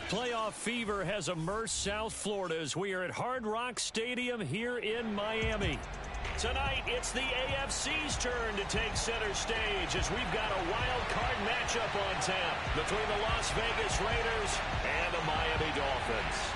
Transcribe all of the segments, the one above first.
Playoff fever has immersed South Florida as we are at Hard Rock Stadium here in Miami. Tonight, it's the AFC's turn to take center stage as we've got a wild card matchup on tap between the Las Vegas Raiders and the Miami Dolphins.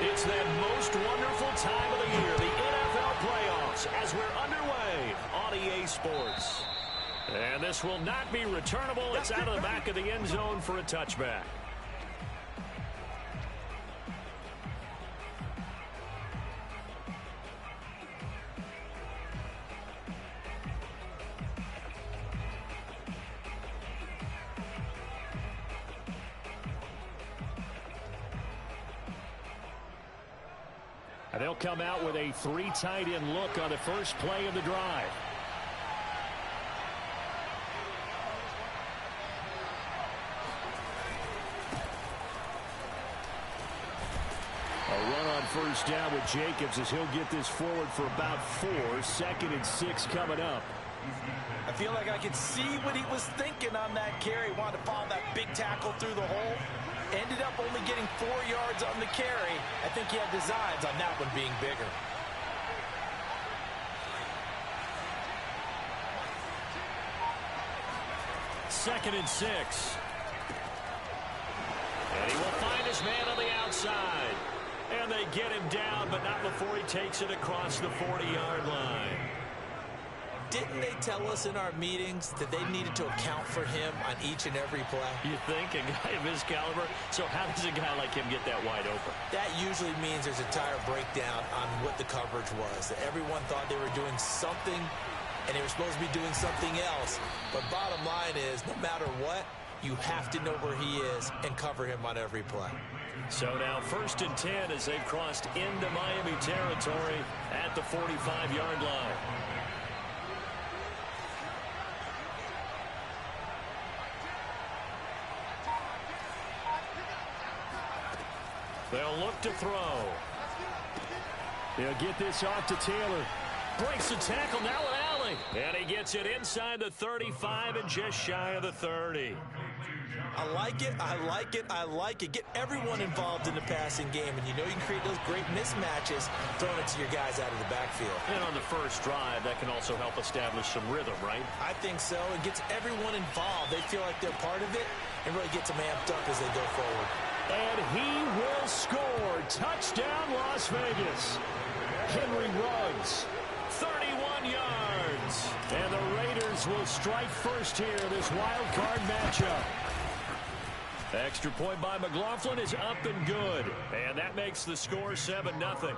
It's that most wonderful time of the year, the NFL playoffs, as we're underway on EA Sports. And this will not be returnable. It's out of the back of the end zone for a touchback. They'll come out with a 3 tight end look on the first play of the drive. A run on first down with Jacobs as he'll get this forward for about 4. 2nd and 6 coming up. I feel like I could see what he was thinking on that carry. Wanted to follow that big tackle through the hole. Ended up only getting 4 yards on the carry. I think he had designs on that one being bigger. Second and 6. And he will find his man on the outside. And they get him down, but not before he takes it across the 40-yard line. Didn't they tell us in our meetings that they needed to account for him on each and every play? You think? A guy of his caliber? So how does a guy like him get that wide open? That usually means there's a tire breakdown on what the coverage was. That everyone thought they were doing something, and they were supposed to be doing something else. But bottom line is, no matter what, you have to know where he is and cover him on every play. So now 1st and 10 as they've crossed into Miami territory at the 45-yard line. They'll look to throw. They'll get this off to Taylor. Breaks the tackle, now an alley. And he gets it inside the 35 and just shy of the 30. I like it, I like it, I like it. Get everyone involved in the passing game, and you know you can create those great mismatches throwing it to your guys out of the backfield. And on the first drive, that can also help establish some rhythm, right? I think so. It gets everyone involved. They feel like they're part of it and really gets them amped up as they go forward. And he will score. Touchdown, Las Vegas. Henry Ruggs, 31 yards. And the Raiders will strike first here, this wild card matchup. Extra point by McLaughlin is up and good. And that makes the score 7-0.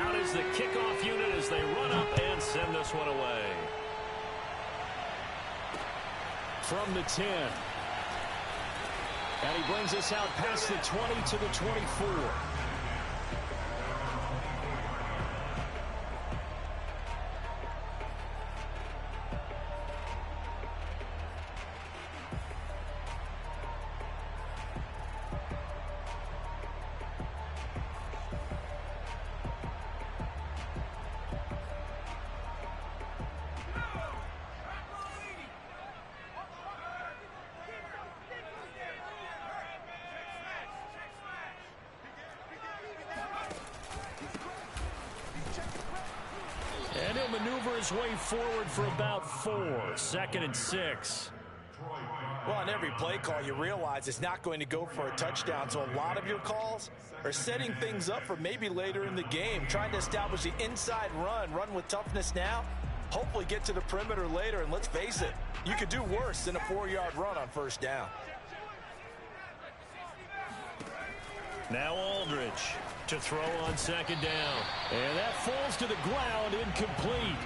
Out is the kickoff unit as they run up and send this one away. From the 10. And he brings us out past the 20 to the 24. And he'll maneuver his way forward for about 4. 2nd and 6. Well, on every play call, you realize it's not going to go for a touchdown. So a lot of your calls are setting things up for maybe later in the game, trying to establish the inside run with toughness now, hopefully get to the perimeter later. And let's face it, you could do worse than a 4-yard run on first down. Now Aldridge to throw on 2nd down. And that falls to the ground, incomplete.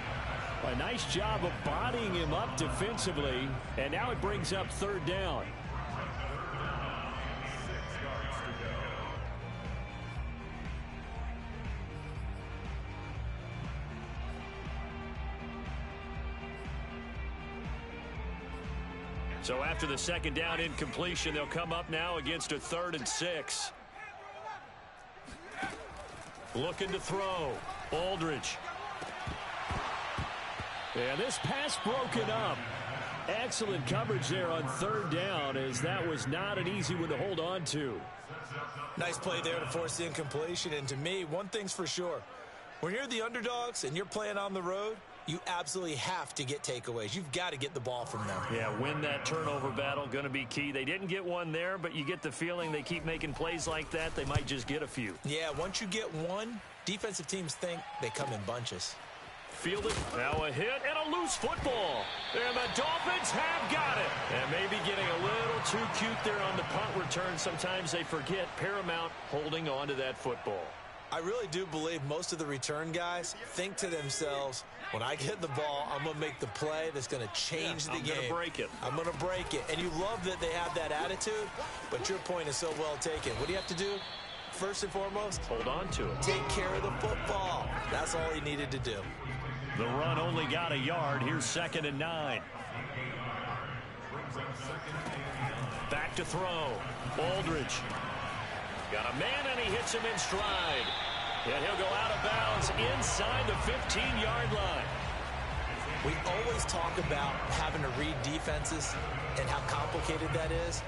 A nice job of bodying him up defensively. And now it brings up 3rd down. So after the second down incompletion, they'll come up now against a 3rd and 6. Looking to throw. Aldridge. And this pass broken up. Excellent coverage there on 3rd down, as that was not an easy one to hold on to. Nice play there to force the incompletion. And to me, one thing's for sure. When you're the underdogs and you're playing on the road, you absolutely have to get takeaways. You've got to get the ball from them. Yeah, win that turnover battle, going to be key. They didn't get one there, but you get the feeling they keep making plays like that, they might just get a few. Yeah, once you get one, defensive teams think they come in bunches. Fielded, now a hit, and a loose football. And the Dolphins have got it. And maybe getting a little too cute there on the punt return. Sometimes they forget paramount holding on to that football. I really do believe most of the return guys think to themselves, when I get the ball, I'm going to make the play that's going to change the game. I'm going to break it. I'm going to break it. And you love that they have that attitude, but your point is so well taken. What do you have to do? First and foremost, hold on to it. Take care of the football. That's all he needed to do. The run only got a yard. Here's 2nd and 9. Back to throw. Aldridge. Got a man, and he hits him in stride. And he'll go out of bounds inside the 15-yard line. We always talk about having to read defenses and how complicated that is.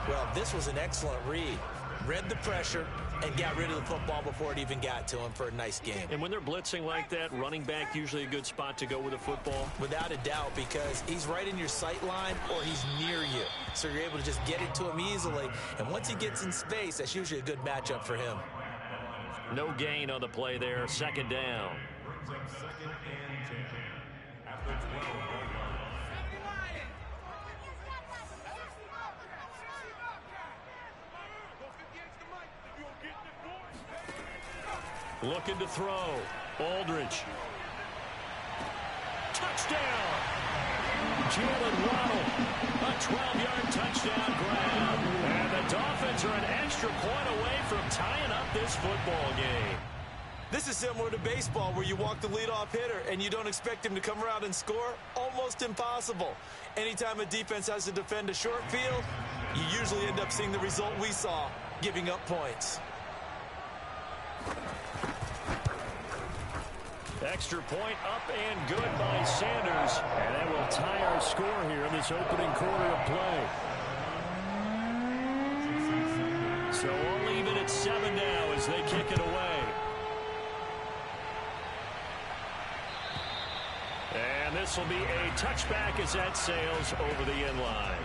Well, this was an excellent read. Read the pressure and got rid of the football before it even got to him for a nice game. And when they're blitzing like that, running back usually a good spot to go with the football? Without a doubt, because he's right in your sight line or he's near you. So you're able to just get it to him easily. And once he gets in space, that's usually a good matchup for him. No gain on the play there. 2nd down. Looking to throw. Aldridge. Touchdown! Jalen Waddle. A 12-yard touchdown grab. And the Dolphins are an extra point away from tying up this football game. This is similar to baseball where you walk the leadoff hitter and you don't expect him to come around and score. Almost impossible. Anytime a defense has to defend a short field, you usually end up seeing the result we saw, giving up points. Extra point up and good by Sanders. And that will tie our score here in this opening quarter of play. So we'll leave it at 7 now as they kick it away. And this will be a touchback as that sails over the end line.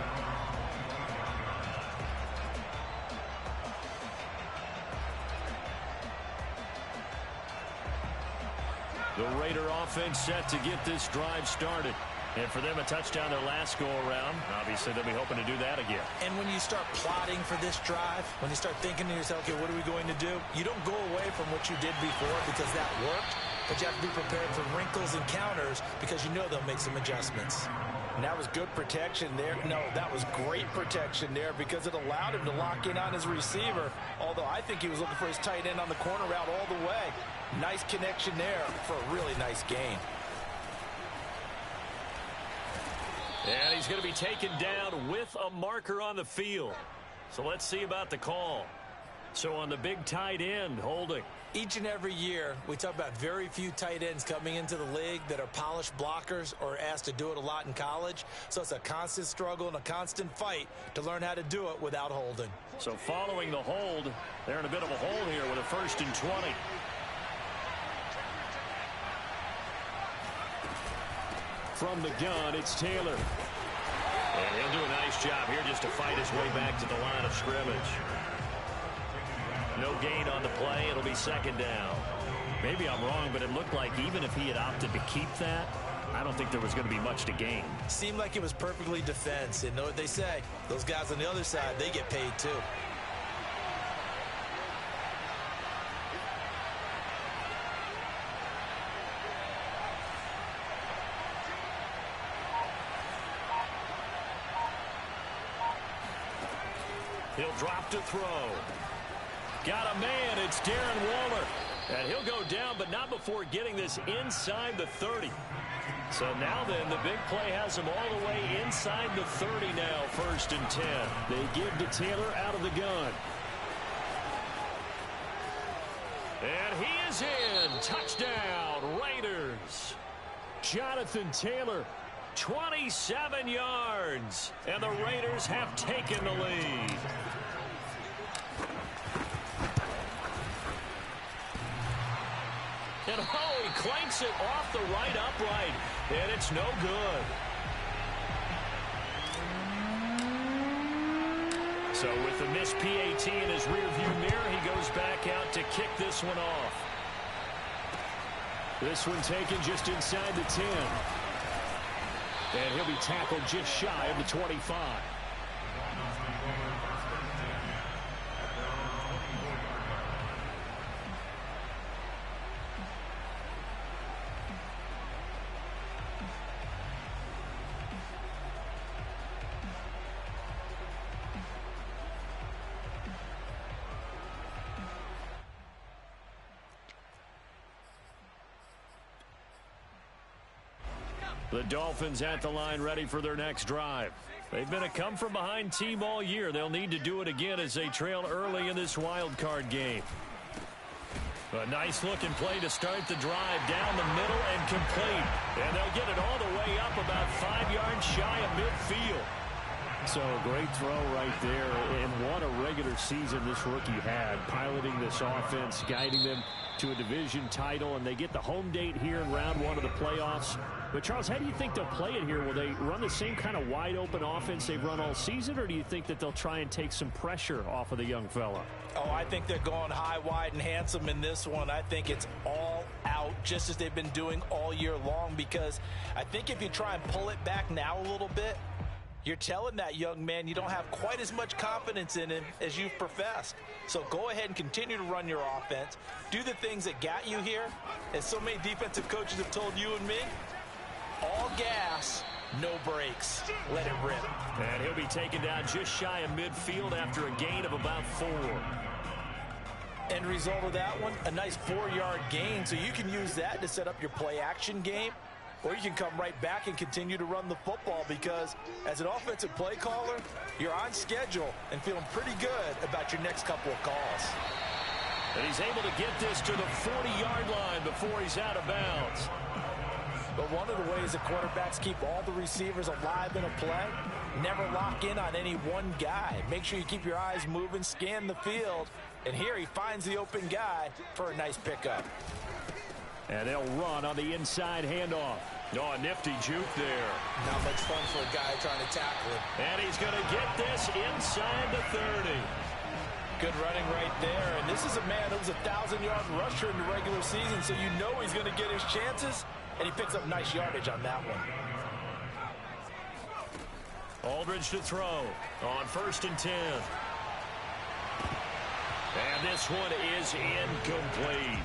The Raider offense set to get this drive started. And for them, a touchdown their last go-around. Obviously, they'll be hoping to do that again. And when you start plotting for this drive, when you start thinking to yourself, okay, what are we going to do? You don't go away from what you did before because that worked. But you have to be prepared for wrinkles and counters because you know they'll make some adjustments. And that was good protection there. No, that was great protection there because it allowed him to lock in on his receiver. Although I think he was looking for his tight end on the corner route all the way. Nice connection there for a really nice gain. And he's going to be taken down with a marker on the field. So let's see about the call. So on the big tight end, holding. Each and every year, we talk about very few tight ends coming into the league that are polished blockers or asked to do it a lot in college. So it's a constant struggle and a constant fight to learn how to do it without holding. So following the hold, they're in a bit of a hole here with a 1st and 20. From the gun, it's Taylor. And he'll do a nice job here just to fight his way back to the line of scrimmage. No gain on the play. It'll be 2nd down. Maybe I'm wrong, but it looked like even if he had opted to keep that, I don't think there was going to be much to gain. Seemed like it was perfectly defense. And know what they say? Those guys on the other side, they get paid too. He'll drop to throw. Got a man. It's Darren Waller. And he'll go down, but not before getting this inside the 30. So now then, the big play has him all the way inside the 30 now, 1st and 10. They give to Taylor out of the gun. And he is in. Touchdown, Raiders. Jonathan Taylor, 27 yards. And the Raiders have taken the lead. And he clanks it off the right upright. And it's no good. So with the missed PAT in his rearview mirror, he goes back out to kick this one off. This one taken just inside the 10. And he'll be tackled just shy of the 25. The Dolphins at the line ready for their next drive. They've been a come-from-behind team all year. They'll need to do it again as they trail early in this wild card game. A nice-looking play to start the drive down the middle and complete. And they'll get it all the way up about 5 yards shy of midfield. So great throw right there. And what a regular season this rookie had, piloting this offense, guiding them to a division title, and they get the home date here in round 1 of the playoffs. But, Charles, how do you think they'll play it here? Will they run the same kind of wide-open offense they've run all season, or do you think that they'll try and take some pressure off of the young fella? Oh, I think they're going high, wide, and handsome in this one. I think it's all out, just as they've been doing all year long, because I think if you try and pull it back now a little bit, you're telling that young man you don't have quite as much confidence in him as you've professed. So go ahead and continue to run your offense. Do the things that got you here. As so many defensive coaches have told you and me, all gas, no brakes. Let it rip. And he'll be taken down just shy of midfield after a gain of about 4. End result of that one, a nice 4-yard gain. So you can use that to set up your play-action game. Or you can come right back and continue to run the football, because as an offensive play caller, you're on schedule and feeling pretty good about your next couple of calls. And he's able to get this to the 40-yard line before he's out of bounds. But one of the ways that quarterbacks keep all the receivers alive in a play, never lock in on any one guy. Make sure you keep your eyes moving, scan the field, and here he finds the open guy for a nice pickup. And they'll run on the inside handoff. Oh, a nifty juke there. Not much fun for a guy trying to tackle him. And he's going to get this inside the 30. Good running right there. And this is a man who was a 1,000-yard rusher in the regular season, so you know he's going to get his chances. And he picks up nice yardage on that one. Aldridge to throw on 1st and 10. And this one is incomplete.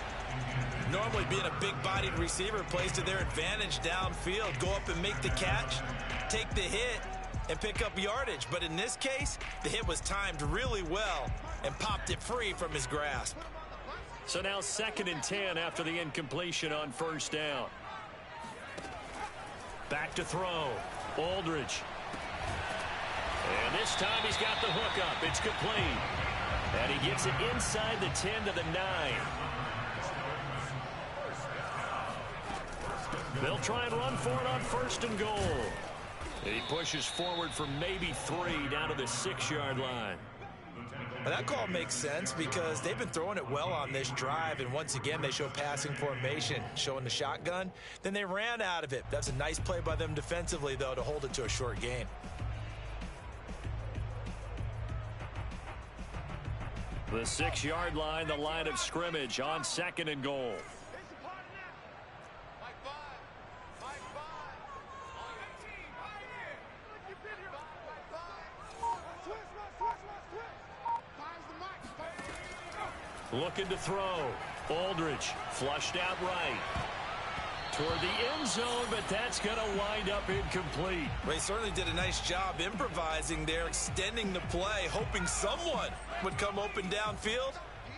Normally being a big-bodied receiver plays to their advantage downfield. Go up and make the catch, take the hit, and pick up yardage. But in this case, the hit was timed really well and popped it free from his grasp. So now 2nd and 10 after the incompletion on 1st down. Back to throw. Aldridge. And this time he's got the hook up. It's complete. And he gets it inside the 10 to the 9. They'll try and run for it on 1st and goal. And he pushes forward for maybe 3 down to the 6-yard line. Well, that call makes sense because they've been throwing it well on this drive, and once again they show passing formation, showing the shotgun. Then they ran out of it. That's a nice play by them defensively, though, to hold it to a short gain. The 6-yard line, the line of scrimmage on 2nd and goal. Looking to throw. Aldridge flushed out right. Toward the end zone, but that's going to wind up incomplete. They certainly did a nice job improvising there, extending the play, hoping someone would come open downfield,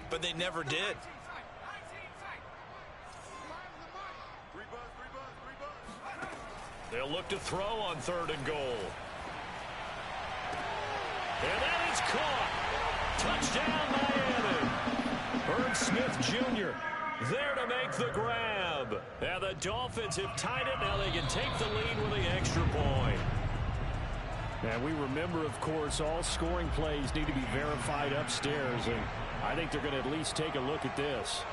but they never did. They'll look to throw on 3rd and goal. And that is caught. Touchdown, Miami. Herb Smith Jr. there to make the grab. And the Dolphins have tied it. Now they can take the lead with the extra point. And we remember, of course, all scoring plays need to be verified upstairs. And I think they're going to at least take a look at this.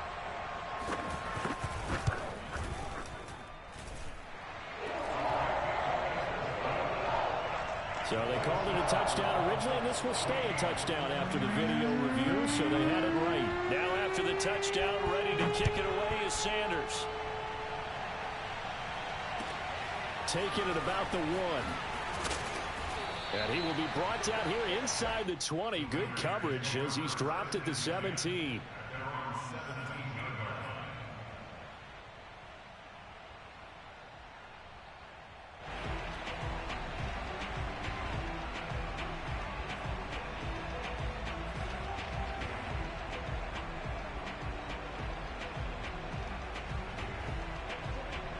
So they called it a touchdown originally, and this will stay a touchdown after the video review, so they had it right. Now after the touchdown, ready to kick it away is Sanders. Taking it about the 1. And he will be brought down here inside the 20. Good coverage as he's dropped at the 17.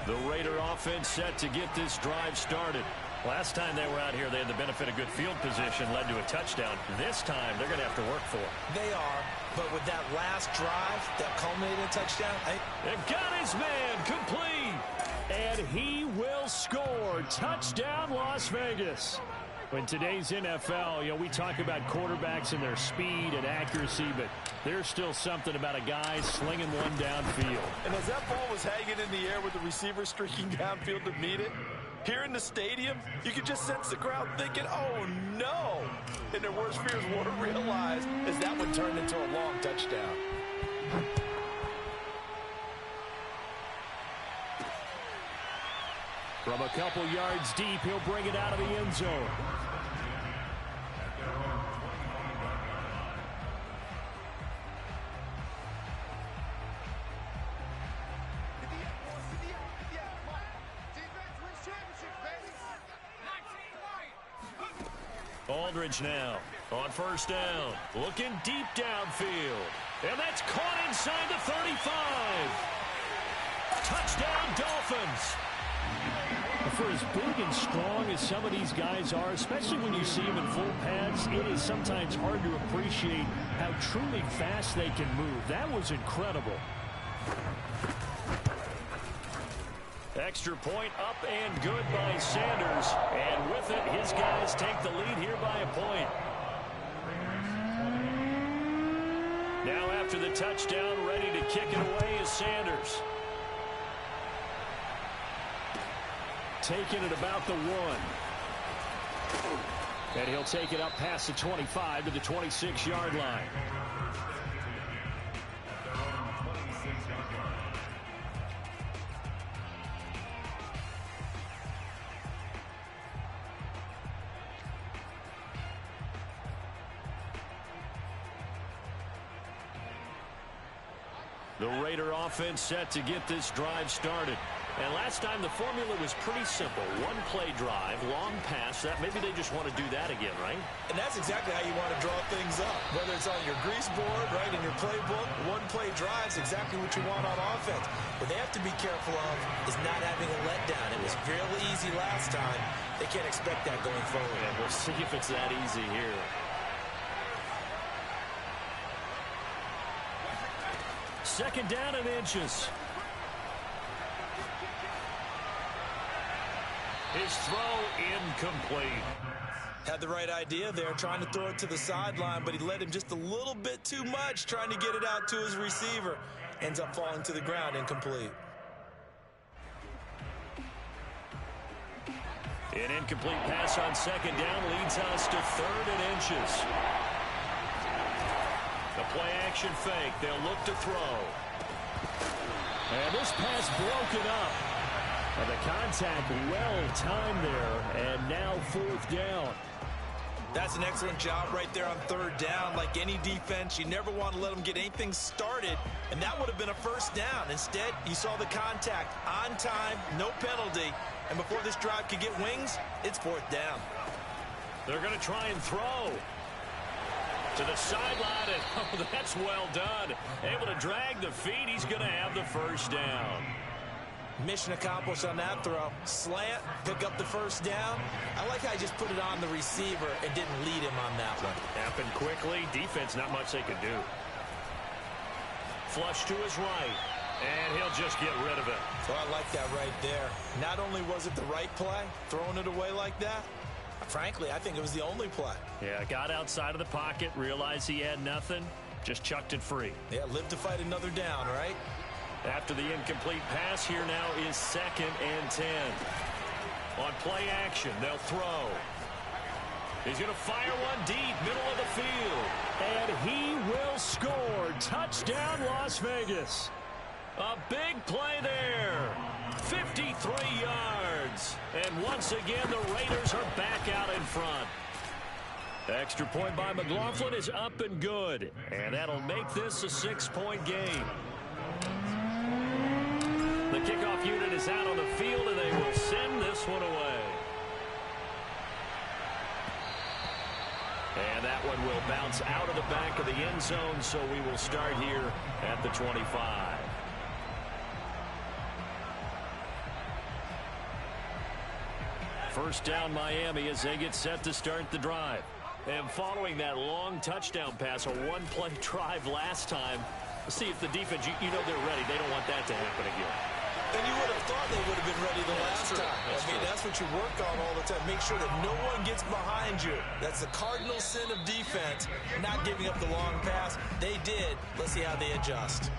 The Raider offense set to get this drive started. Last time they were out here, they had the benefit of good field position, led to a touchdown. This time, they're going to have to work for it. They are, but with that last drive that culminated in a touchdown, they've got his man complete. And he will score. Touchdown, Las Vegas. In today's NFL, we talk about quarterbacks and their speed and accuracy, but there's still something about a guy slinging one downfield. And as that ball was hanging in the air with the receiver streaking downfield to meet it, here in the stadium, you could just sense the crowd thinking, oh, no. And their worst fears weren't realized as that one turned into a long touchdown. From a couple yards deep, he'll bring it out of the end zone. Aldridge now on 1st down, looking deep downfield, and that's caught inside the 35. Touchdown, Dolphins. For as big and strong as some of these guys are, especially when you see them in full pads, it is sometimes hard to appreciate how truly fast they can move. That was incredible. Extra point up and good by Sanders. And with it, his guys take the lead here by a point. Now after the touchdown, ready to kick it away is Sanders. Taking it about the 1. And he'll take it up past the 25 to the 26-yard line. The Raider offense set to get this drive started. And last time the formula was pretty simple. One-play drive, long pass. That maybe they just want to do that again, right? And that's exactly how you want to draw things up. Whether it's on your grease board, right, in your playbook, one-play drive is exactly what you want on offense. What they have to be careful of is not having a letdown. It was fairly easy last time. They can't expect that going forward. And we'll see if it's that easy here. Second down and inches. His throw incomplete. Had the right idea there, trying to throw it to the sideline, but he led him just a little bit too much, trying to get it out to his receiver. Ends up falling to the ground, incomplete. An incomplete pass on second down leads us to 3rd and inches. The play action fake. They'll look to throw. And this pass broken up. And the contact well timed there. And now 4th down. That's an excellent job right there on 3rd down. Like any defense, you never want to let them get anything started. And that would have been a 1st down. Instead, you saw the contact on time, no penalty. And before this drive could get wings, it's 4th down. They're going to try and throw. To the sideline, and oh, that's well done. Able to drag the feet. He's going to have the 1st down. Mission accomplished on that throw. Slant, pick up the first down. I like how he just put it on the receiver and didn't lead him on that one. Happened quickly. Defense, not much they could do. Flush to his right. And he'll just get rid of it. So I like that right there. Not only was it the right play, throwing it away like that, frankly, I think it was the only play. Yeah, got outside of the pocket, realized he had nothing, just chucked it free. Yeah, live to fight another down, right? After the incomplete pass, here now is 2nd and 10. On play action, they'll throw. He's going to fire one deep, middle of the field. And he will score. Touchdown, Las Vegas. A big play there. 53 yards. And once again, the Raiders are back out in front. Extra point by McLaughlin is up and good. And that'll make this a 6-point game. The kickoff unit is out on the field, and they will send this one away. And that one will bounce out of the back of the end zone, so we will start here at the 25. First down, Miami, as they get set to start the drive. And following that long touchdown pass, a one-play drive last time, let's see if the defense, you know they're ready. They don't want that to happen again. And you would have thought they would have been ready the last time. That's what you work on all the time. Make sure that no one gets behind you. That's the cardinal sin of defense, not giving up the long pass. They did. Let's see how they adjust.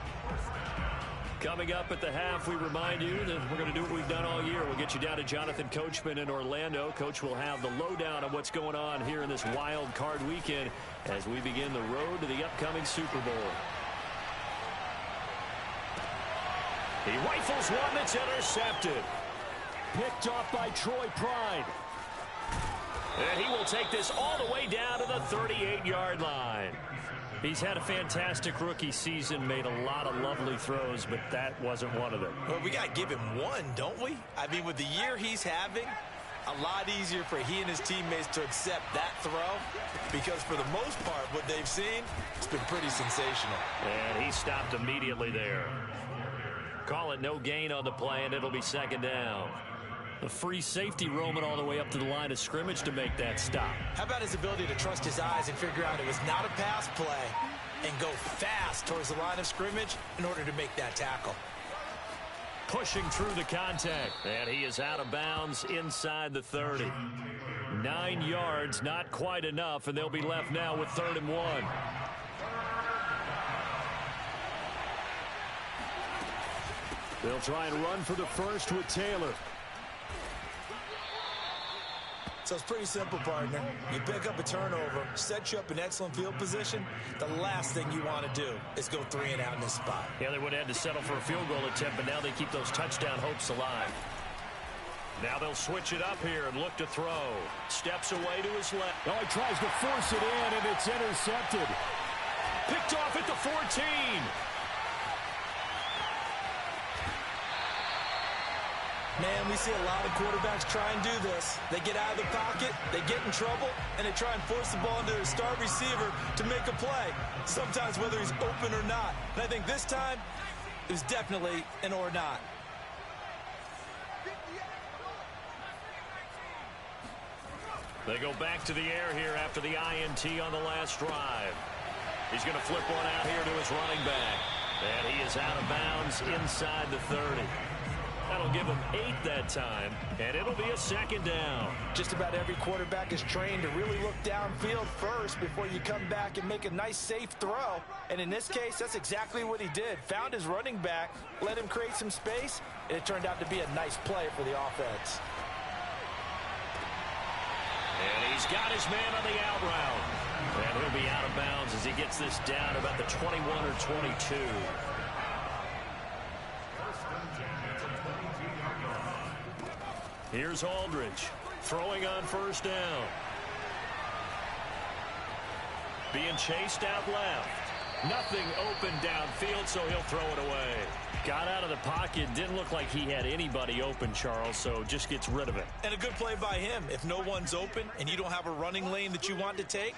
Coming up at the half, we remind you that we're going to do what we've done all year. We'll get you down to Jonathan Coachman in Orlando. Coach will have the lowdown on what's going on here in this wild card weekend as we begin the road to the upcoming Super Bowl. He rifles one that's intercepted. Picked off by Troy Pride. And he will take this all the way down to the 38-yard line. He's had a fantastic rookie season, made a lot of lovely throws, but that wasn't one of them. Well, we got to give him one, don't we? I mean, with the year he's having, a lot easier for he and his teammates to accept that throw because for the most part, what they've seen, it's been pretty sensational. And he stopped immediately there. Call it no gain on the play, and it'll be 2nd down. The free safety roaming all the way up to the line of scrimmage to make that stop. How about his ability to trust his eyes and figure out it was not a pass play and go fast towards the line of scrimmage in order to make that tackle. Pushing through the contact, and he is out of bounds inside the 30. 9 yards, not quite enough, and they'll be left now with 3rd and 1. They'll try and run for the first with Taylor. So it's pretty simple, partner. You pick up a turnover, set you up in excellent field position. The last thing you want to do is go 3 and out in this spot. Yeah, they would have had to settle for a field goal attempt, but now they keep those touchdown hopes alive. Now they'll switch it up here and look to throw. Steps away to his left. Oh, he tries to force it in, and it's intercepted. Picked off at the 14. Man, we see a lot of quarterbacks try and do this. They get out of the pocket, they get in trouble, and they try and force the ball into their star receiver to make a play, sometimes whether he's open or not. And I think this time, it was definitely an or not. They go back to the air here after the INT on the last drive. He's going to flip one out here to his running back. And he is out of bounds inside the 30. That'll give him 8 that time, and it'll be a 2nd down. Just about every quarterback is trained to really look downfield first before you come back and make a nice, safe throw. And in this case, that's exactly what he did. Found his running back, let him create some space, and it turned out to be a nice play for the offense. And he's got his man on the out route. And he'll be out of bounds as he gets this down about the 21 or 22. Here's Aldridge throwing on 1st down. Being chased out left. Nothing open downfield, so he'll throw it away. Got out of the pocket. Didn't look like he had anybody open, Charles, so just gets rid of it. And a good play by him. If no one's open and you don't have a running lane that you want to take,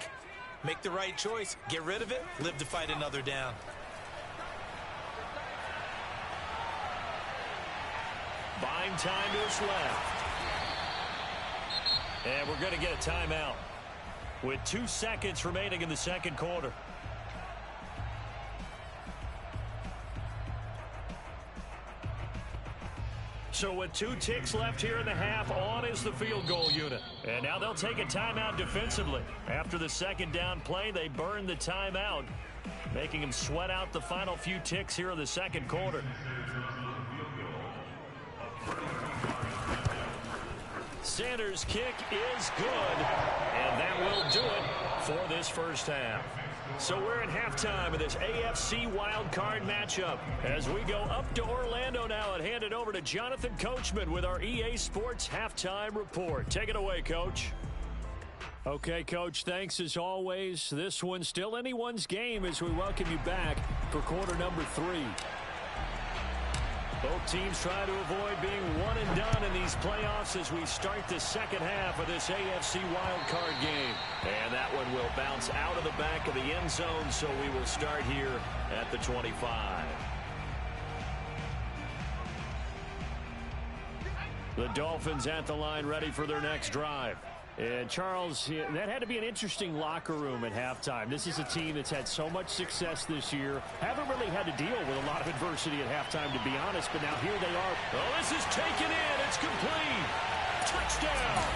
make the right choice. Get rid of it. Live to fight another down. behind time to his left. And we're going to get a timeout with 2 seconds remaining in the second quarter. So with 2 ticks left here in the half, on is the field goal unit. And now they'll take a timeout defensively. After the second down play, they burn the timeout, making them sweat out the final few ticks here in the second quarter. Sanders' kick is good, and that will do it for this first half. So we're at halftime of this AFC Wildcard matchup as we go up to Orlando now and hand it over to Jonathan Coachman with our EA Sports Halftime Report. Take it away, Coach. Okay, Coach, thanks as always. This one's still anyone's game as we welcome you back for quarter number 3. Both teams try to avoid being one and done in these playoffs as we start the second half of this AFC wildcard game. And that one will bounce out of the back of the end zone, so we will start here at the 25. The Dolphins at the line ready for their next drive. And, Charles, that had to be an interesting locker room at halftime. This is a team that's had so much success this year. Haven't really had to deal with a lot of adversity at halftime, to be honest, but now here they are. Oh, this is taken in. It's complete. Touchdown.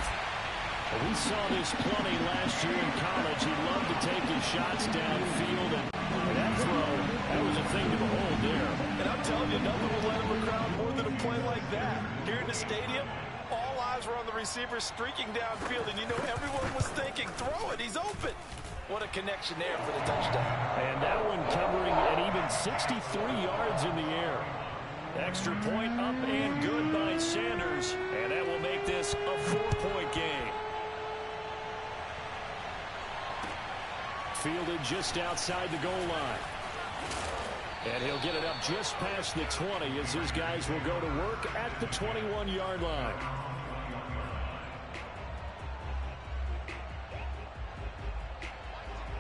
We saw this plenty last year in college. He loved to take his shots downfield, and that throw, that was a thing to behold there. And I'm telling you, nothing will let him crowd more than a play like that. Here in the stadium, all eyes were on the receiver streaking downfield, and you know everyone was thinking, throw it, he's open. What a connection there for the touchdown. And that one covering an even 63 yards in the air. Extra point up and good by Sanders, and that will make this a 4-point game. Fielded just outside the goal line. And he'll get it up just past the 20 as his guys will go to work at the 21-yard line.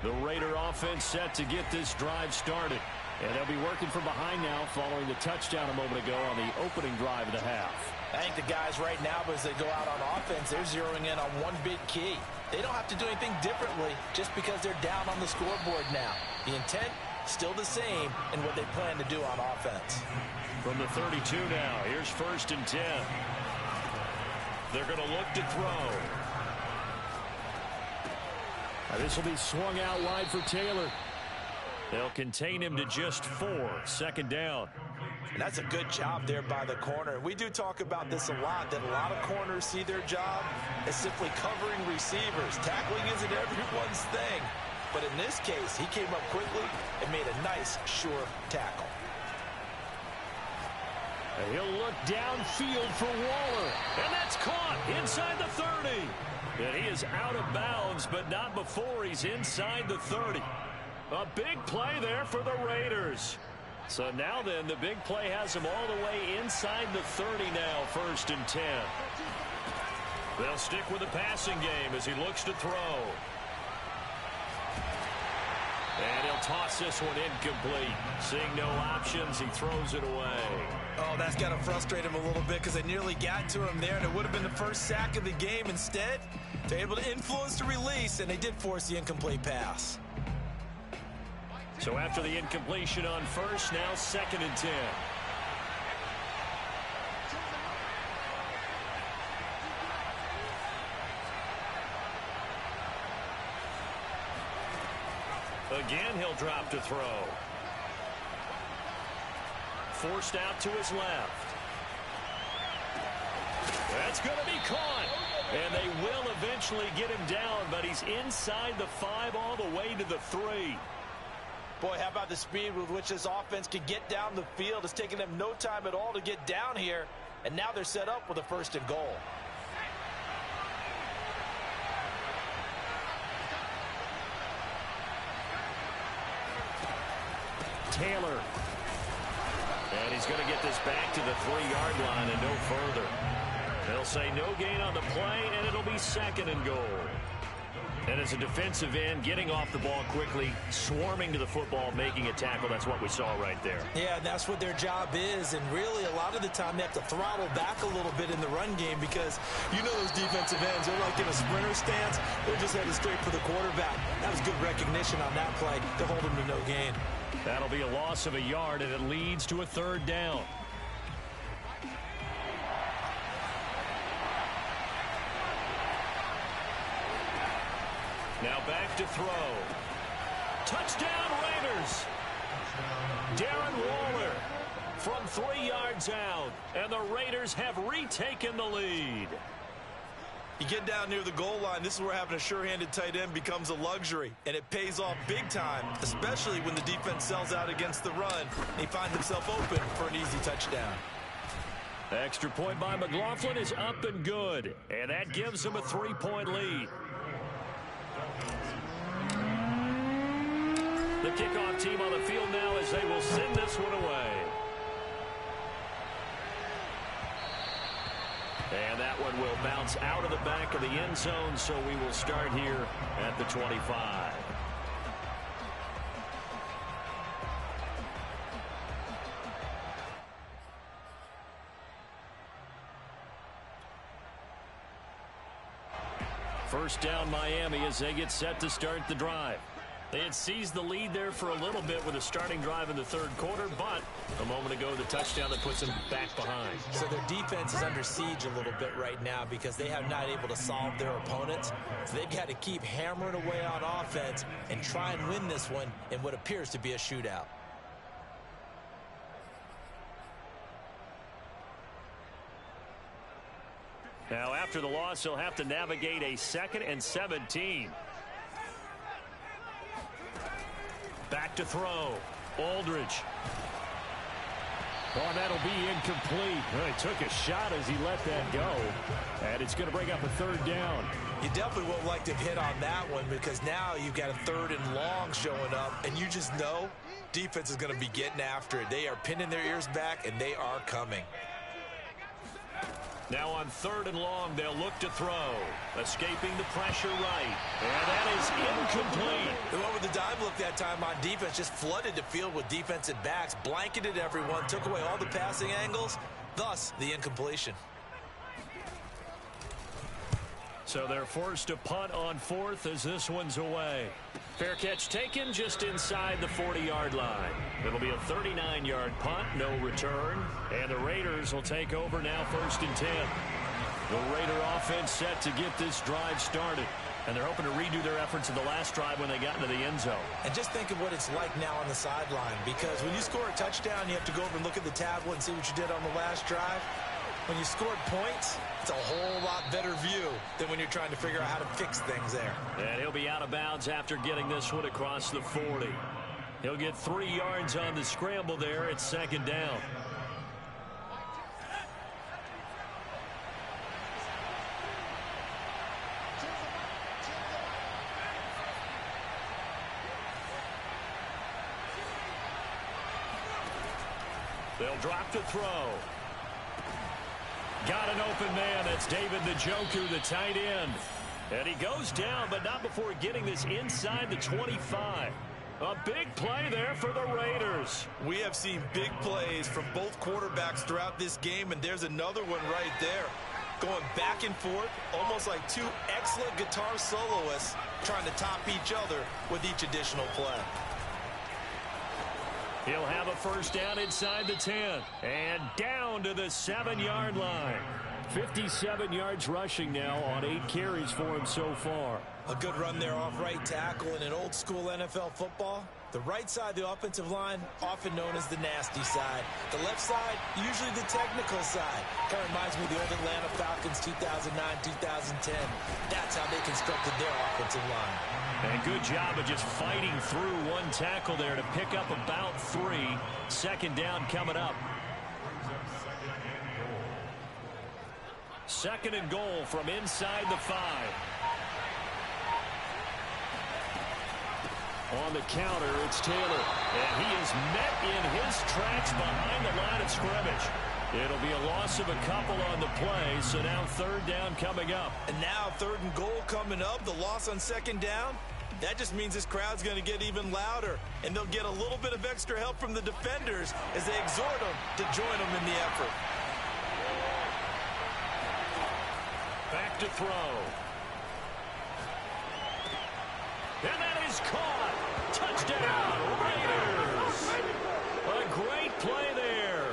The Raider offense set to get this drive started. And they'll be working from behind now following the touchdown a moment ago on the opening drive of the half. I think the guys right now, as they go out on offense, they're zeroing in on one big key. They don't have to do anything differently just because they're down on the scoreboard now. The intent, still the same in what they plan to do on offense. From the 32 now, here's 1st and 10. They're going to look to throw. Now this will be swung out wide for Taylor. They'll contain him to just 4. 2nd down. And that's a good job there by the corner. We do talk about this a lot, that a lot of corners see their job as simply covering receivers. Tackling isn't everyone's thing. But in this case, he came up quickly and made a nice, sure tackle. And he'll look downfield for Waller. And that's caught inside the 30. And he is out of bounds, but not before he's inside the 30. A big play there for the Raiders. So now then, the big play has him all the way inside the 30 now, 1st and 10. They'll stick with the passing game as he looks to throw. And he'll toss this one incomplete. Seeing no options, he throws it away. Oh, that's got to frustrate him a little bit because they nearly got to him there, and it would have been the first sack of the game. Instead, they're able to influence the release, and they did force the incomplete pass. So after the incompletion on 1st, now 2nd and 10. Again, he'll drop to throw. Forced out to his left. That's going to be caught. And they will eventually get him down, but he's inside the 5 all the way to the 3. Boy, how about the speed with which this offense could get down the field? It's taken them no time at all to get down here, and now they're set up with a 1st and goal. Taylor. And he's going to get this back to the 3-yard line and no further. They'll say no gain on the play, and it'll be 2nd and goal. And as a defensive end, getting off the ball quickly, swarming to the football, making a tackle, that's what we saw right there. Yeah, that's what their job is. And really, a lot of the time, they have to throttle back a little bit in the run game because you know those defensive ends, they're like in a sprinter stance. They're just headed straight for the quarterback. That was good recognition on that play to hold him to no gain. That'll be a loss of a yard, and it leads to a third down. Now back to throw. Touchdown Raiders. Darren Waller from 3 yards out. And the Raiders have retaken the lead. You get down near the goal line, this is where having a sure-handed tight end becomes a luxury. And it pays off big time, especially when the defense sells out against the run. He finds himself open for an easy touchdown. Extra point by McLaughlin is up and good. And that gives him a 3-point lead. The kickoff team on the field now as they will send this one away. And that one will bounce out of the back of the end zone, so we will start here at the 25. First down Miami as they get set to start the drive. They had seized the lead there for a little bit with a starting drive in the third quarter, but a moment ago the touchdown that puts them back behind. So their defense is under siege a little bit right now because they have not able to solve their opponents. So they've got to keep hammering away on offense and try and win this one in what appears to be a shootout. Now after the loss, he'll have to navigate a 2nd and 17. Back to throw. Aldridge. Oh, that'll be incomplete. Well, he took a shot as he let that go. And it's going to bring up a third down. You definitely won't like to hit on that one because now you've got a 3rd and long showing up, and you just know defense is going to be getting after it. They are pinning their ears back, and they are coming. Now on 3rd and long, they'll look to throw. Escaping the pressure right. And that is incomplete. The one with the dive look that time on defense just flooded the field with defensive backs, blanketed everyone, took away all the passing angles, thus the incompletion. So they're forced to punt on 4th as this one's away. Fair catch taken just inside the 40-yard line. It'll be a 39-yard punt, no return. And the Raiders will take over now 1st and 10. The Raider offense set to get this drive started. And they're hoping to redo their efforts in the last drive when they got into the end zone. And just think of what it's like now on the sideline. Because when you score a touchdown, you have to go over and look at the tablet and see what you did on the last drive. When you scored points, it's a whole lot better view than when you're trying to figure out how to fix things there. And he'll be out of bounds after getting this one across the 40. He'll get 3 yards on the scramble there. It's 2nd down. They'll drop to throw. Got an open man. That's David Njoku, the tight end. And he goes down, but not before getting this inside the 25. A big play there for the Raiders. We have seen big plays from both quarterbacks throughout this game, and there's another one right there. Going back and forth, almost like 2 excellent guitar soloists trying to top each other with each additional play. He'll have a first down inside the 10. And down to the 7-yard line. 57 yards rushing now on 8 carries for him so far. A good run there off right tackle in an old school NFL football. The right side of the offensive line, often known as the nasty side. The left side, usually the technical side. Kind of reminds me of the old Atlanta Falcons 2009-2010. That's how they constructed their offensive line. And good job of just fighting through one tackle there to pick up about 3. 2nd down coming up. 2nd and goal from inside the 5. On the counter, it's Taylor. And he is met in his tracks behind the line of scrimmage. It'll be a loss of a couple on the play, so now third down coming up. And now 3rd and goal coming up, the loss on 2nd down. That just means this crowd's going to get even louder, and they'll get a little bit of extra help from the defenders as they exhort them to join them in the effort. Back to throw. And that is caught. Touchdown, Raiders. A great play there.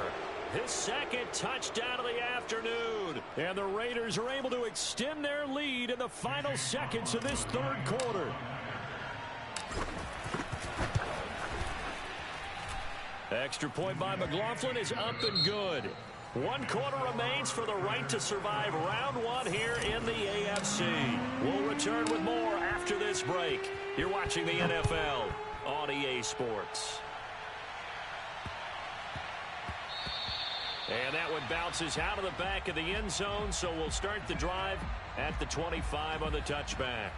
His 2nd touchdown of the afternoon. And the Raiders are able to extend their lead in the final seconds of this 3rd quarter. Extra point by McLaughlin is up and good. 1 quarter remains for the right to survive round 1 here in the AFC. We'll return with more after this break. You're watching the NFL on EA Sports. And that one bounces out of the back of the end zone, so we'll start the drive at the 25 on the touchback.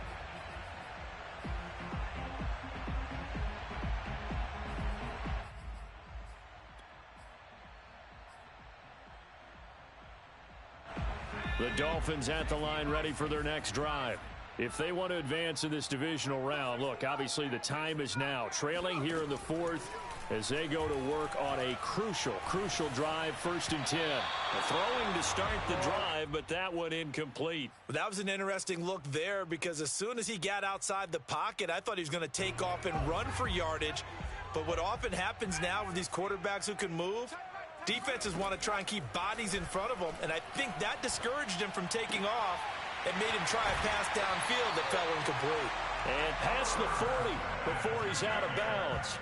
The Dolphins at the line ready for their next drive. If they want to advance in this divisional round, look, obviously the time is now. Trailing here in the 4th as they go to work on a crucial drive, 1st and 10. Throwing to start the drive, but that one incomplete. That was an interesting look there because as soon as he got outside the pocket, I thought he was going to take off and run for yardage. But what often happens now with these quarterbacks who can move, defenses want to try and keep bodies in front of them, and I think that discouraged him from taking off and made him try a pass downfield that fell incomplete. And past the 40 before he's out of bounds.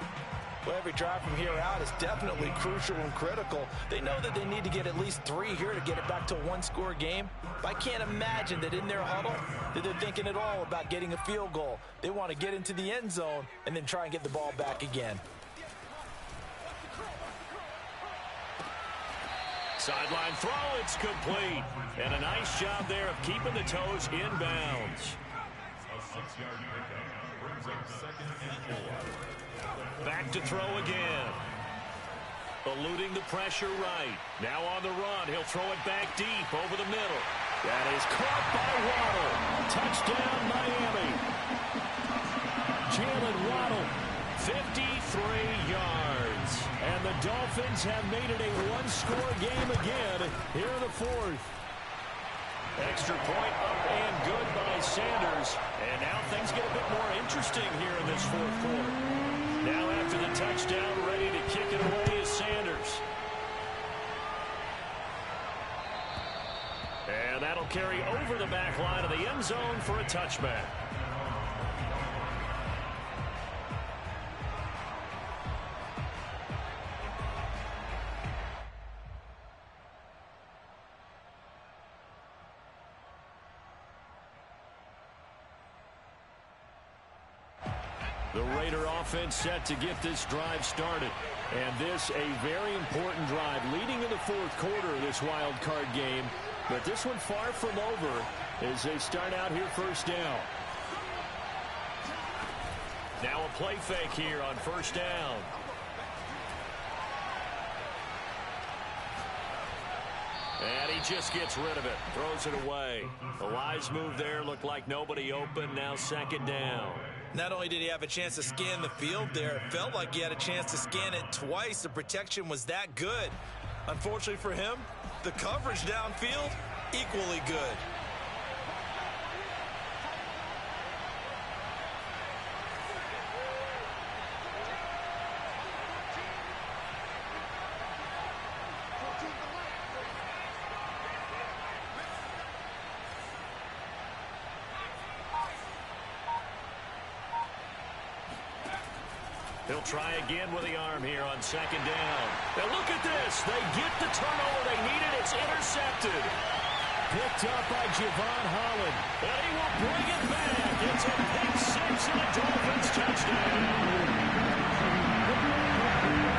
Well, every drive from here out is definitely crucial and critical. They know that they need to get at least 3 here to get it back to a 1-score game. But I can't imagine that in their huddle that they're thinking at all about getting a field goal. They want to get into the end zone and then try and get the ball back again. Sideline throw, it's complete. And a nice job there of keeping the toes in bounds. Back to throw again. Eluding the pressure right. Now on the run, he'll throw it back deep over the middle. That is caught by Waddle. Touchdown, Miami. Jalen Waddle, 53 yards. And the Dolphins have made it a 1-score game again here in the 4th. Extra point up and good by Sanders. And now things get a bit more interesting here in this 4th quarter. Now after the touchdown, ready to kick it away is Sanders. And that'll carry over the back line of the end zone for a touchback. The Raider offense set to get this drive started. And this a very important drive leading in the 4th quarter of this wild card game. But this one far from over as they start out here 1st down. Now a play fake here on 1st down. And he just gets rid of it. Throws it away. A wise move there. Looked like nobody open. Now 2nd down. Not only did he have a chance to scan the field there, it felt like he had a chance to scan it twice. The protection was that good. Unfortunately for him, the coverage downfield, equally good. He'll try again with the arm here on 2nd down. Now look at this. They get the turnover they needed. It's intercepted. Picked up by Javon Holland. And he will bring it back. It's a pick 6 and a Dolphins touchdown.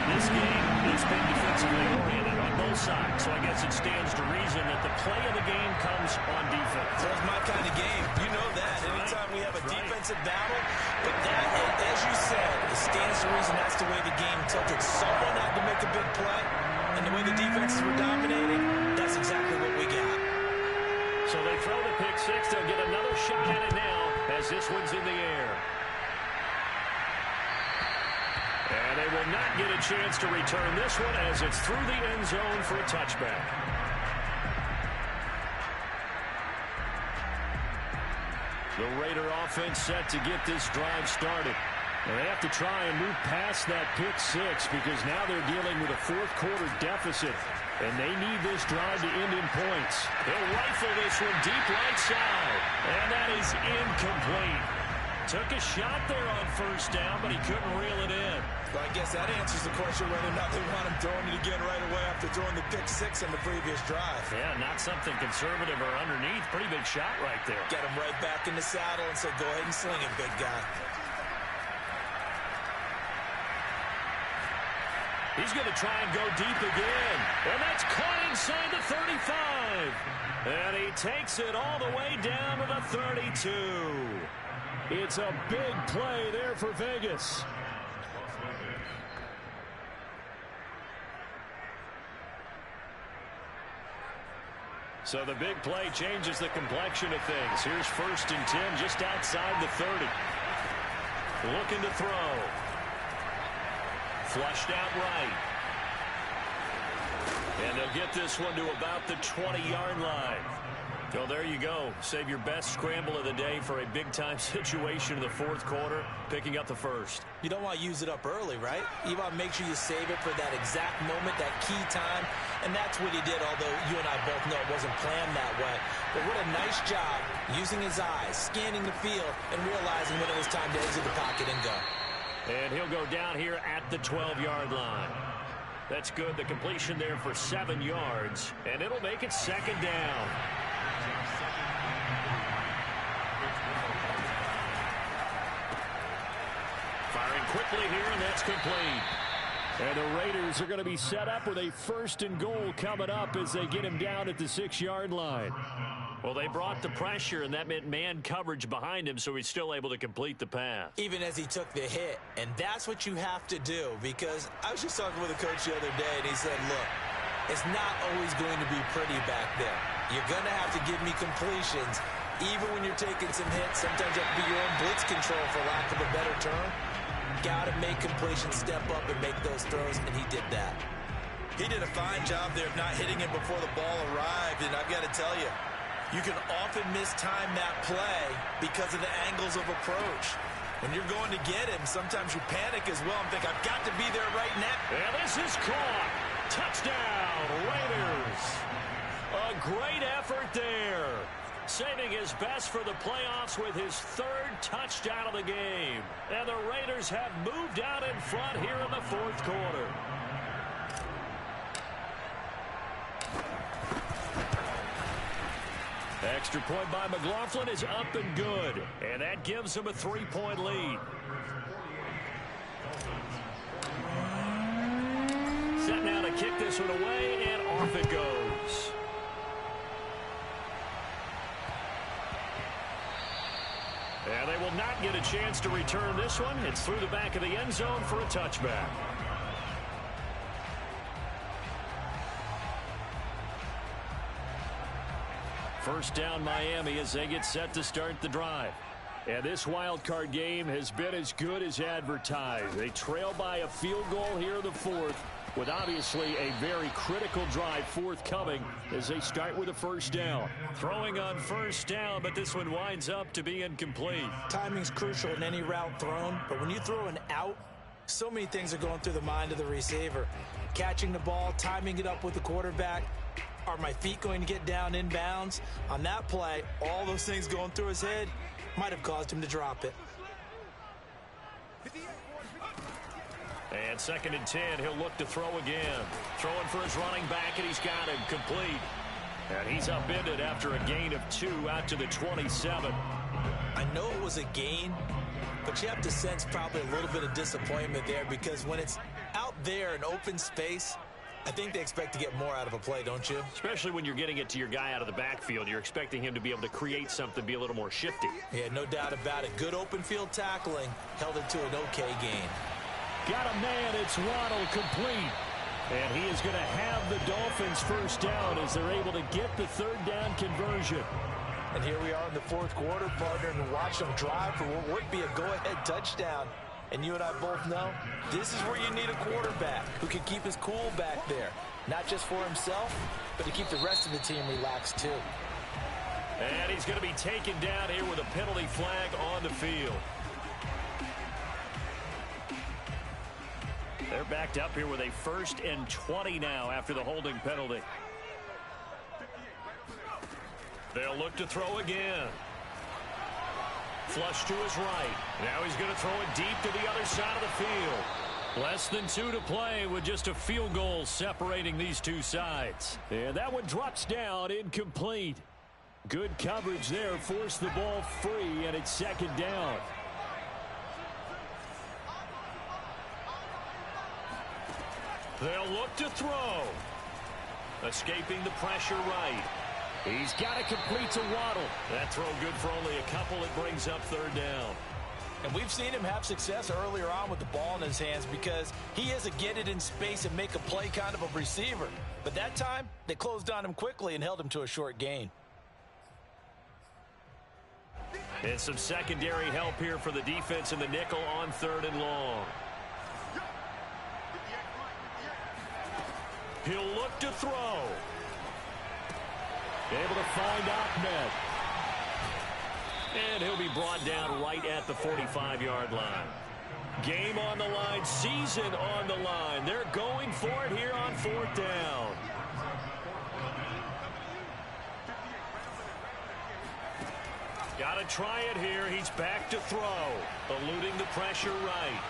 This game has been defensively oriented on both sides, so I guess it stands to reason that the play of the game comes on defense. That's my kind of game. You know that. Anytime we have a defensive battle, but that, as you said, it stands to reason that's the way the game tilted. Someone had to make a big play, And the way the defenses were dominating, that's exactly what we got. So they throw the pick six. They'll get another shot at it now as this one's in the air. And they will not get a chance to return this one as it's through the end zone for a touchback. The Raider offense set to get this drive started. And they have to try and move past that pick six because now they're dealing with a fourth quarter deficit. And they need this drive to end in points. They'll rifle this one deep right side. And that is incomplete. Took a shot there on first down, but he couldn't reel it in. Well, I guess that answers the question whether or not they want him throwing it again right away after throwing the pick six on the previous drive. Yeah, not something conservative or underneath. Pretty big shot right there. Get him right back in the saddle and say, go ahead and sling it, big guy. He's going to try and go deep again. And that's caught inside the 35. And he takes it all the way down to the 32. It's a big play there for Vegas. So the big play changes the complexion of things. Here's 1st and 10 just outside the 30. Looking to throw. Flushed out right. And they'll get this one to about the 20-yard line. So there you go. Save your best scramble of the day for a big-time situation in the fourth quarter, picking up the first. You don't want to use it up early, right? You want to make sure you save it for that exact moment, that key time. And that's what he did, although you and I both know it wasn't planned that way. But what a nice job using his eyes, scanning the field, and realizing when it was time to exit the pocket and go. And he'll go down here at the 12-yard line. That's good. The completion there for 7 yards. And it'll make it 2nd down. Firing quickly here, and that's complete. And the Raiders are going to be set up with a 1st and goal coming up as they get him down at the 6-yard line. Well, they brought the pressure, and that meant man coverage behind him, so he's still able to complete the pass. Even as he took the hit, and that's what you have to do, because I was just talking with a coach the other day, and he said, look, it's not always going to be pretty back there. You're going to have to give me completions, even when you're taking some hits. Sometimes you have to be your own blitz control, for lack of a better term. Got to make completions, step up, and make those throws, and he did that. He did a fine job there of not hitting it before the ball arrived, and I've got to tell you, you can often mistime that play because of the angles of approach. When you're going to get him, sometimes you panic as well and think, I've got to be there right now. And this is caught. Touchdown, Raiders. A great effort there. Saving his best for the playoffs with his 3rd touchdown of the game. And the Raiders have moved out in front here in the 4th quarter. Extra point by McLaughlin is up and good. And that gives him a 3-point lead. Set now to kick this one away, and off it goes. And they will not get a chance to return this one. It's through the back of the end zone for a touchback. First down Miami as they get set to start the drive. And this wild card game has been as good as advertised. They trail by a field goal here in the 4th, with obviously a very critical drive forthcoming as they start with a 1st down. Throwing on 1st down, but this one winds up to be incomplete. Timing's crucial in any route thrown, but when you throw an out, so many things are going through the mind of the receiver. Catching the ball, timing it up with the quarterback. Are my feet going to get down in bounds? On that play, all those things going through his head might have caused him to drop it. And 2nd and 10, he'll look to throw again. Throwing for his running back, and he's got him complete. And he's upended after a gain of 2 out to the 27. I know it was a gain, but you have to sense probably a little bit of disappointment there, because when it's out there in open space, I think they expect to get more out of a play, don't you? Especially when you're getting it to your guy out of the backfield. You're expecting him to be able to create something, be a little more shifty. Yeah, no doubt about it. Good open field tackling held it to an okay gain. Got a man. It's Waddle complete. And he is going to have the Dolphins first down as they're able to get the third down conversion. And here we are in the fourth quarter, partner, and watch them drive for what would be a go-ahead touchdown. And you and I both know this is where you need a quarterback who can keep his cool back there. Not just for himself, but to keep the rest of the team relaxed too. And he's going to be taken down here with a penalty flag on the field. They're backed up here with a 1st and 20 now after the holding penalty. They'll look to throw again. Flush to his right. Now he's going to throw it deep to the other side of the field. Less than 2 to play with just a field goal separating these two sides. And that one drops down, incomplete. Good coverage there, forced the ball free, and it's 2nd down. They'll look to throw. Escaping the pressure right. He's got it complete to Waddle. That throw good for only a couple. It brings up 3rd down. And we've seen him have success earlier on with the ball in his hands because he is a get it in space and make a play kind of a receiver. But that time, they closed on him quickly and held him to a short gain. And some secondary help here for the defense in the nickel on 3rd and long. He'll look to throw. Able to find Ahmed. And he'll be brought down right at the 45-yard line. Game on the line, season on the line. They're going for it here on 4th down. Got to try it here. He's back to throw. Eluding the pressure right.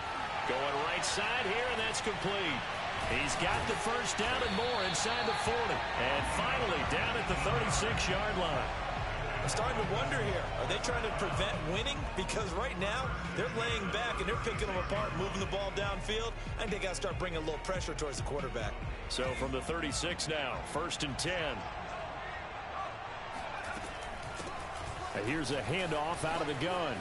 Going right side here, and that's complete. He's got the first down and more inside the 40. And finally down at the 36-yard line. I'm starting to wonder here, are they trying to prevent winning? Because right now, they're laying back and they're picking them apart, moving the ball downfield. I think they got to start bringing a little pressure towards the quarterback. So from the 36 now, 1st and 10. And here's a handoff out of the gun.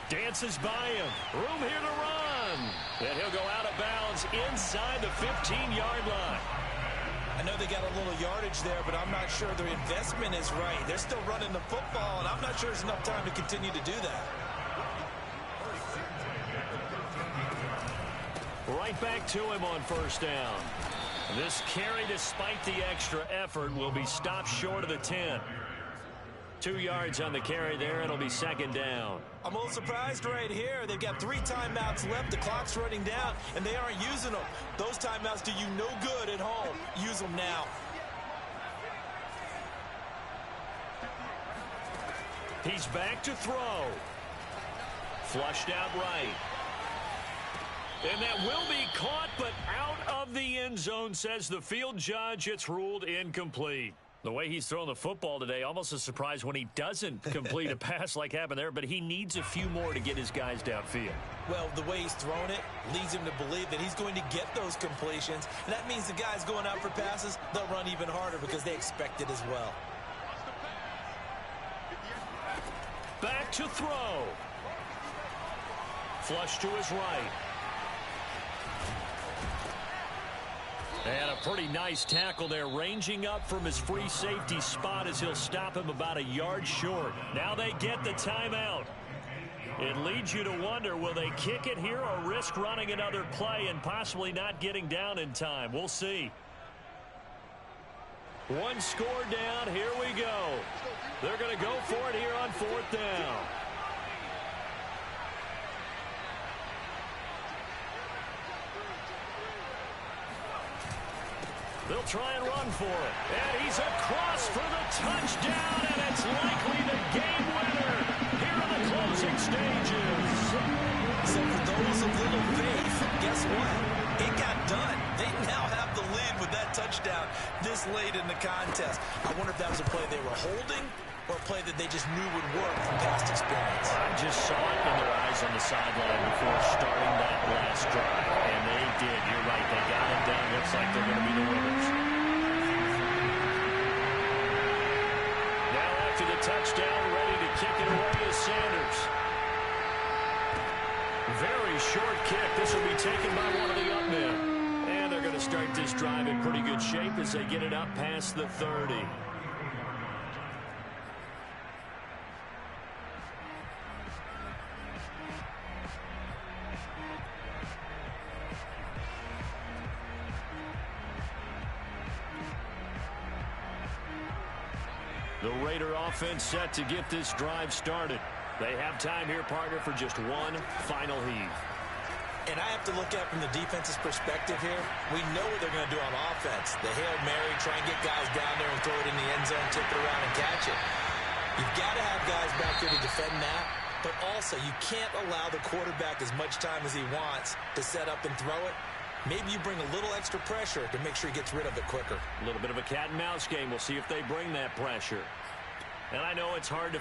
Dances by him. Room here to run. And he'll go out of bounds inside the 15-yard line. I know they got a little yardage there, but I'm not sure their investment is right. They're still running the football, and I'm not sure there's enough time to continue to do that. Right back to him on 1st down. This carry, despite the extra effort, will be stopped short of the 10. 2 yards on the carry there. It'll be 2nd down. I'm a little surprised right here. They've got 3 timeouts left. The clock's running down, and they aren't using them. Those timeouts do you no good at home. Use them now. He's back to throw. Flushed out right. And that will be caught, but out of the end zone, says the field judge. It's ruled incomplete. The way he's thrown the football today, almost a surprise when he doesn't complete a pass like happened there, but he needs a few more to get his guys downfield. Well, the way he's thrown it leads him to believe that he's going to get those completions, and that means the guys going out for passes, they'll run even harder because they expect it as well. Back to throw. Flush to his right. And a pretty nice tackle there, ranging up from his free safety spot as he'll stop him about a yard short. Now they get the timeout. It leads you to wonder, will they kick it here or risk running another play and possibly not getting down in time? We'll see. 1 score down. Here we go. They're going to go for it here on 4th down. They'll try and run for it. And he's across for the touchdown, and it's likely the game winner here in the closing stages. So for those of little faith, guess what? It got done. They now have the lead with that touchdown this late in the contest. I wonder if that was a play they were holding or a play that they just knew would work from past experience. I just saw it in their eyes on the sideline before starting that last drive, and they did. You're right. They got it done. Looks like they're going to be the winners. Now after the touchdown, ready to kick it away is Sanders. Very short kick. This will be taken by one of the up men. And they're going going to start this drive in pretty good shape as they get it up past the 30. The Raider offense set to get this drive started. They have time here, partner, for just one final heave. And I have to look at it from the defense's perspective here. We know what they're going to do on offense. The Hail Mary, try and get guys down there and throw it in the end zone, tip it around and catch it. You've got to have guys back there to defend that. But also, you can't allow the quarterback as much time as he wants to set up and throw it. Maybe you bring a little extra pressure to make sure he gets rid of it quicker. A little bit of a cat and mouse game. We'll see if they bring that pressure. And I know it's hard to